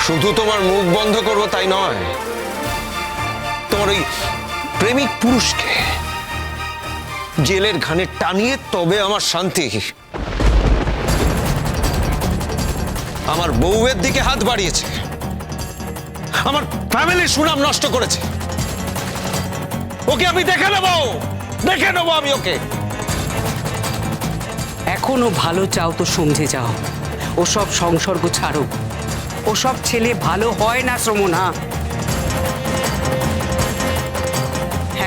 শুধু তোমার মুখ বন্ধ করবো তাই নয়, তোমার ওই প্রেমিক পুরুষকে জেলের ঘানে টানিয়ে তবে আমার শান্তি। আমার বউয়ের দিকে হাত বাড়িয়েছে, আমার ফ্যামিলির সুনাম নষ্ট করেছে। ওকে আমি দেখে নেবো আমি ওকে। এখনো ভালো চাও তো সমঝে যাও, ওসব সংসর্গ ছাড়ো। ওসব ছেলে ভালো হয় না শ্রমনা।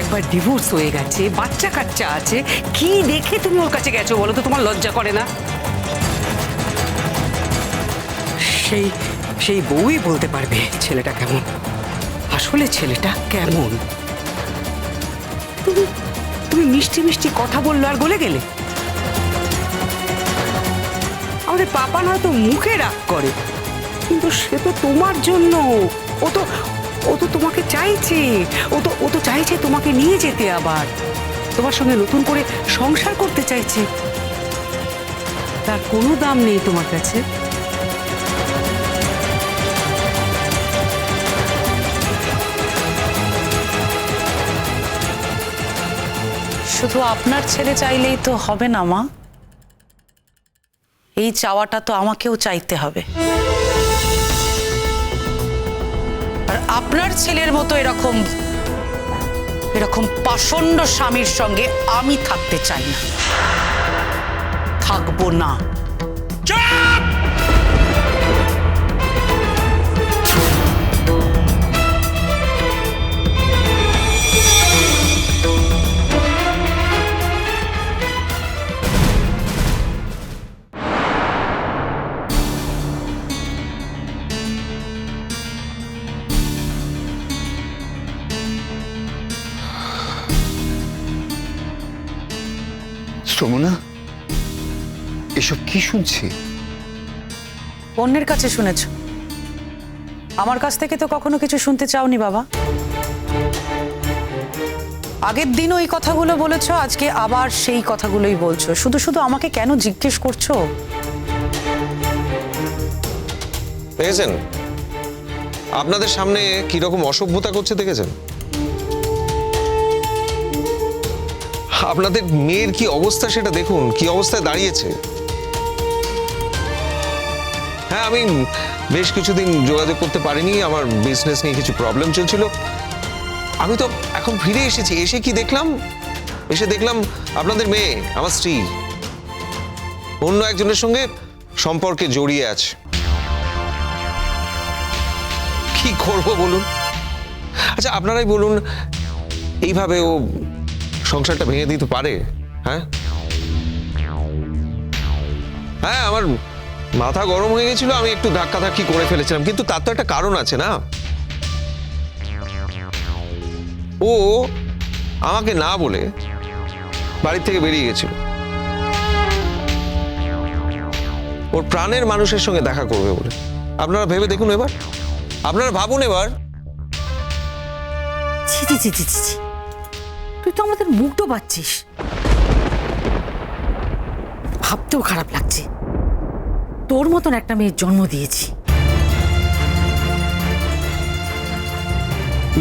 একবার ডিভোর্স হয়ে গেছে, বাচ্চা কাচ্চা আছে, কি দেখে তুমি ওর কাছে গেছো বলো তো? তোমার লজ্জা করে না? সেই সেই বউই বলতে পারবে ছেলেটা কেমন, আসলে ছেলেটা কেমন। তুমি তুমি মিষ্টি মিষ্টি কথা বললো আর গলে গেলে। আমাদের পাপা নয়তো মুখে রাগ করে, কিন্তু সে তো তোমার জন্য। ও তো তোমাকে চাইছে, ও তো চাইছে তোমাকে নিয়ে যেতে, আবার তোমার সঙ্গে নতুন করে সংসার করতে চাইছে। তার কোনো দাম নেই তোমার কাছে। শুধু আপনার ছেলে চাইলেই তো হবে না মা, এই চাওয়াটা তো আমাকেও চাইতে হবে। আর আপনার ছেলের মতো এরকম পাষণ্ড স্বামীর সঙ্গে আমি থাকতে চাই না, থাকবো না। শ্রমনা, এসব কি শুনছি? অন্যের কাছে শুনেছ, আমার কাছ থেকে তো কখনো কিছু শুনতে চাওনি বাবা। আগের দিনও এই কথাগুলো বলেছো, আজকে আবার সেই কথাগুলোই বলছো। শুধু শুধু আমাকে কেন জিজ্ঞেস করছো? দেখেছেন আপনাদের সামনে কিরকম অসভ্যতা করছে, দেখেছেন? আপনাদের মেয়ের কি অবস্থা সেটা দেখুন, কি অবস্থায় দাঁড়িয়েছে। হ্যাঁ, আমি বেশ কিছুদিন যোগাযোগ করতে পারিনি, আমার বিজনেস নিয়ে কিছু প্রবলেম চলছিল। আমি তো এখন ফিরে এসেছি, এসে দেখলাম আপনাদের মেয়ে, আমার স্ত্রী, অন্য একজনের সঙ্গে সম্পর্কে জড়িয়ে আছে। কি করব বলুন? আচ্ছা আপনারাই বলুন, এইভাবে ও সংসারটা ভেঙে দিতে পারে? হ্যাঁ, আমার মাথা গরম হয়ে গেছিল, আমি একটু ধাক্কাধাক্কি করে ফেলেছিলাম, কিন্তু তার তো একটা কারণ আছে না। ও আমাকে না বলে বাড়ি থেকে বেরিয়ে গেছিল, ওর প্রাণের মানুষের সঙ্গে দেখা করবে বলে। আপনারা ভেবে দেখুন এবার, আপনারা ভাবুন এবার। ছি ছি ছি ছি ছি, তুই তো আমাদের মুখ ডোবাচ্ছিস। ভাবতেও খারাপ লাগছে, তোর মতন একটা মেয়ের জন্ম দিয়েছি।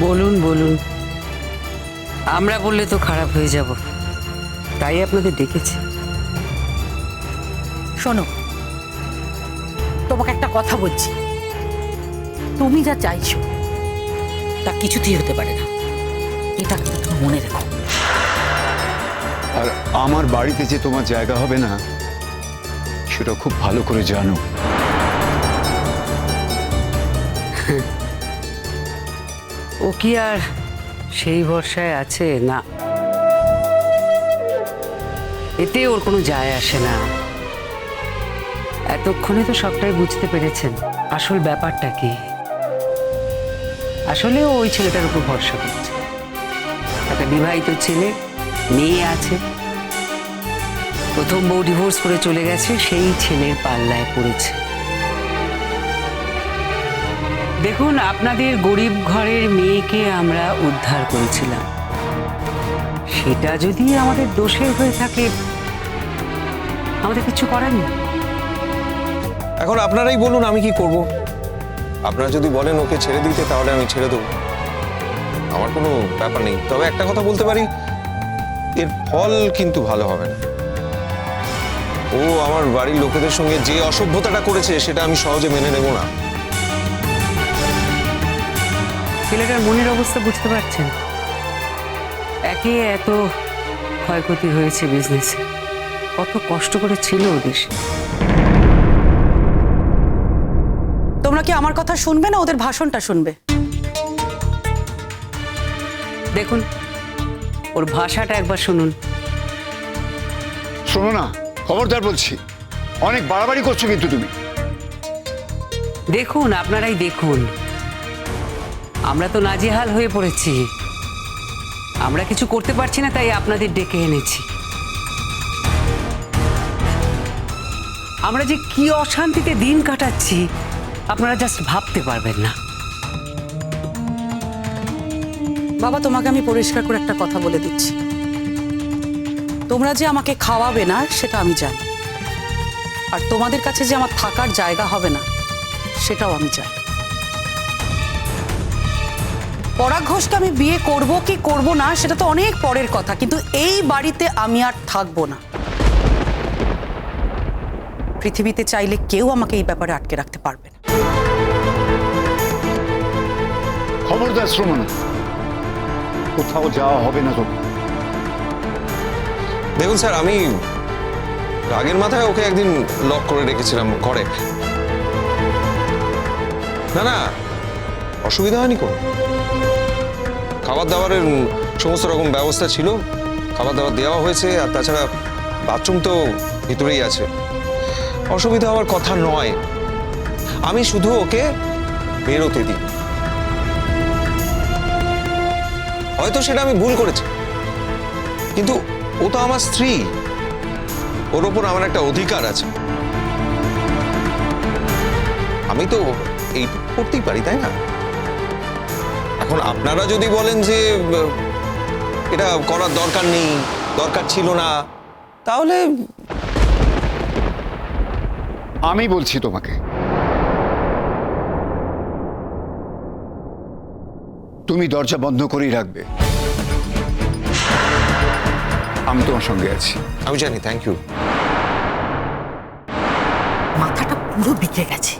বলুন বলুন, আমরা বললে তো খারাপ হয়ে যাব, তাই আপনাদের ডেকেছি। শোনো, তোমাকে একটা কথা বলছি, তুমি যা চাইছো তা কিছুতেই হতে পারে না, এটা কিন্তু তুমি মনে রেখো। আর আমার বাড়িতে যে তোমার জায়গা হবে না সেটা খুব ভালো করে জানো। ও কি আর সেই ভরসায় আছে? না, এতে ওর কোনো যায় আসে না। এতক্ষণে তো সবটাই বুঝতে পেরেছেন আসল ব্যাপারটা কি। আসলে ও ওই ছেলেটার উপর ভরসা করছে। একটা বিবাহিত ছেলে, মেয়ে আছে, প্রথম বউ ডিভোর্স করে চলে গেছে, সেই ছেলের পাল্লায় পড়েছে। দেখুন, আপনাদের গরিব ঘরের মেয়েকে আমরা উদ্ধার করেছিলাম, সেটা যদি আমাদের দোষের হয়ে থাকে আমাদের কিছু করার নেই। এখন আপনারাই বলুন আমি কি করব। আপনারা যদি বলেন ওকে ছেড়ে দিতে তাহলে আমি ছেড়ে দেবো, আমার কোনো ব্যাপার নেই। তবে একটা কথা বলতে পারি, এর ফল কিন্তু ভালো হবে না। ও আমার বাড়ির লোকেদের সঙ্গে যে অসভ্যতাটা করেছে সেটা আমি সহজে মেনে নেব না। ছেলেটার মনের অবস্থা বুঝতে পারছেন? একে এত ক্ষয়ক্ষতি হয়েছে বিজনেসে, কত কষ্ট করে ছিল ওদের। তোমরা কি আমার কথা শুনবে না ওদের ভাষণটা শুনবে? দেখুন, ওর ভাষাটা একবার শুনুন। শোনো না, খবরদার বলছি, অনেক বাড়াবাড়ি করছো কিন্তু তুমি। দেখুন, আপনারাই দেখুন, আমরা তো নাজেহাল হয়ে পড়েছি, আমরা কিছু করতে পারছি না, তাই আপনাদের ডেকে এনেছি। আমরা যে কি অশান্তিতে দিন কাটাচ্ছি আপনারা জাস্ট ভাবতে পারবেন না। বাবা, তোমাকে আমি পরিষ্কার করে একটা কথা বলে দিচ্ছি, তোমরা যে আমাকে খাওয়াবে না সেটা আমি জানি, আর তোমাদের কাছে যে আমার থাকার জায়গা হবে না সেটাও আমি জানি। পরাগ ঘোষকে আমি বিয়ে করব কি করব না সেটা তো অনেক পরের কথা, কিন্তু এই বাড়িতে আমি আর থাকবো না। পৃথিবীতে চাইলে কেউ আমাকে এই ব্যাপারে আটকে রাখতে পারবে না। খবরদার শোনো না, কোথাও যাওয়া হবে না তোমার। দেখুন স্যার, আমি রাগের মাথায় ওকে একদিন লক করে রেখেছিলাম ঘরে। না না, অসুবিধা হয়নি কোনো। খাবার দাবারের সমস্ত রকম ব্যবস্থা ছিল, খাবার দাবার দেওয়া হয়েছে, আর তাছাড়া বাথরুম তো ভিতরেই আছে, অসুবিধা হওয়ার কথা নয়। আমি শুধু ওকে বেরোতে দিই। হয়তো সেটা আমি ভুল করেছি, কিন্তু ও তো আমার স্ত্রী, ওর ওপর আমার একটা অধিকার আছে, আমি তো এই করতেই পারি, তাই না? এখন আপনারা যদি বলেন যে এটা করার দরকার নেই, দরকার ছিল না, তাহলে আমি বলছি তোমাকে, তুমি দরজা বন্ধ করেই রাখবে। আমি তোমার সঙ্গে আছি। আমি জানি। Thank you. মাথাটা পুরো বিকে গেছে।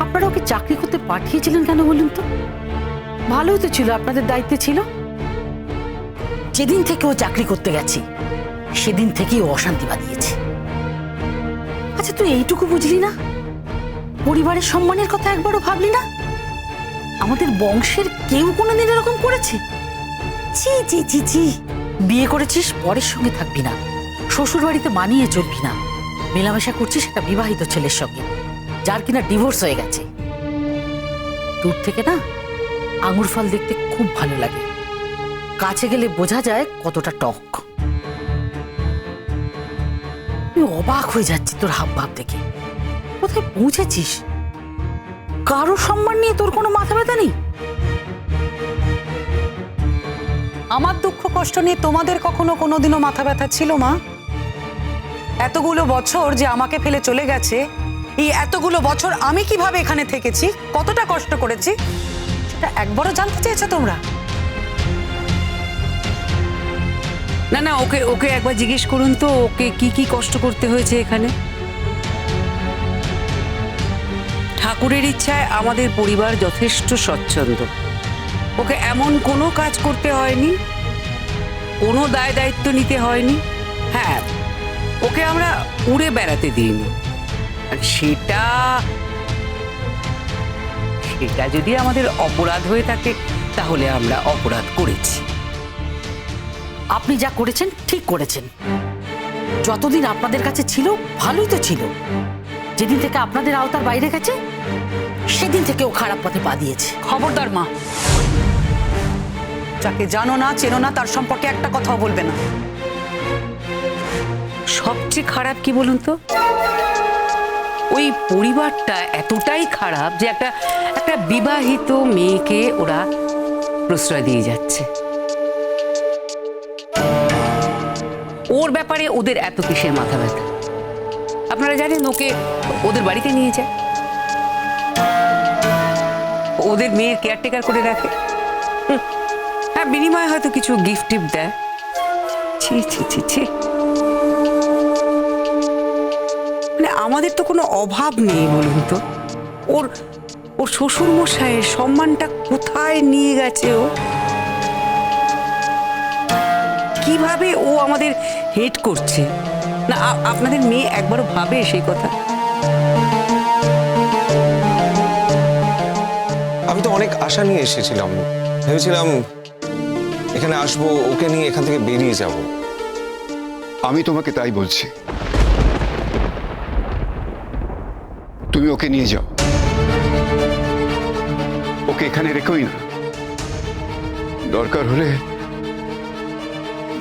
আপনারা ওকে চাকরি করতে পাঠিয়েছিলেন কেন বলুন তো? ভালোই তো ছিল, আপনাদের দায়িত্বে ছিল। যেদিন থেকে ও চাকরি করতে গেছে সেদিন থেকেই ও অশান্তি বাঁধিয়েছে। আচ্ছা, তুই এইটুকু বুঝলি না? পরিবারের সম্মানের কথা একবারও ভাবলি না? আমাদের বংশের কেউ কোনোদিন এরকম করেছে? জি জি জি জি, বিয়ে করেছিস, পরের সঙ্গে থাকবি না, শ্বশুর বাড়িতে মানিয়ে চলবি না, মেলামেশা করছিস একটা বিবাহিত ছেলের সঙ্গে যার কিনা ডিভোর্স হয়ে গেছে। দূর থেকে না আঙুর ফল দেখতে খুব ভালো লাগে, কাছে গেলে বোঝা যায় কতটা টক। আমি অবাক হয়ে যাচ্ছি তোর হাব ভাব দেখে। কোথায় পৌঁছেছিস? কারো সম্মান নিয়ে তোর কোনো মাথা ব্যথা নেই? আমার দুঃখ কষ্ট নিয়ে তোমাদের কখনো কোনোদিনও মাথা ব্যথা ছিল মা? এতগুলো বছর যে আমাকে ফেলে চলে গেছে, এই এতগুলো বছর আমি কিভাবে এখানে থেকেছি, কতটা কষ্ট করেছি, সেটা একবারও জানতে চেয়েছো তোমরা? না না, ওকে ওকে একবার জিজ্ঞেস করুন তো, ওকে কি কি কষ্ট করতে হয়েছে এখানে। ঠাকুরের ইচ্ছায় আমাদের পরিবার যথেষ্ট স্বচ্ছন্দ, ওকে এমন কোনো কাজ করতে হয়নি, কোনো দায় দায়িত্ব নিতে হয়নি। হ্যাঁ, ওকে আমরা উড়ে বেড়াতে দিইনি, আর সেটা যদি আমাদের অপরাধ হয়ে থাকে তাহলে আমরা অপরাধ করেছি। আপনি যা করেছেন ঠিক করেছেন। যতদিন আপনাদের কাছে ছিল ভালোই তো ছিল, যেদিন থেকে আপনাদের আওতার বাইরে গেছে সেদিন থেকে ও খারাপ পথে পা দিয়েছে। খবরদার মা, যাকে জানো না চেনো না তার সম্পর্কে একটা কথাও বলবে না। সবচেয়ে খারাপ কি বলুন তো, ওই পরিবারটা এতটাই খারাপ যে একটা বিবাহিত মেয়েকে ওরা প্রশ্রয় দিয়ে যাচ্ছে। ওর ব্যাপারে ওদের এত কিসের মাথা ব্যথা? আপনারা জানেন ওকে ওদের বাড়িতে নিয়ে যায়, ওদের মেয়ের কেয়ারটেকার করে রাখে। হ্যাঁ, বিনিময়ে হয়তো কিছু গিফট টিফট দেয়। ছি ছি ছি ছি, মানে আমাদের তো কোনো অভাব নেই বলুন তো। ওর ওর শ্বশুর মশাইয়ের সম্মানটা কোথায় নিয়ে গেছে ও? কিভাবে ও আমাদের হেট করছে না? আপনাদের মেয়ে একবারও ভাবে সেই কথা? আমি তো অনেক আশা নিয়ে এসেছিলাম, ভেবেছিলাম এখানে আসবো, ওকে নিয়ে এখান থেকে বেরিয়ে যাব। আমি তোমাকে তাই বলছি, তুমি ওকে নিয়ে যাও, ওকে এখানে রেখোই না, দরকার হলে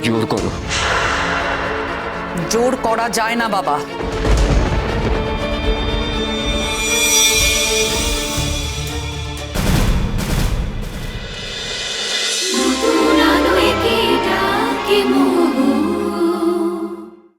জোর করো। জোর করা যায় না বাবা।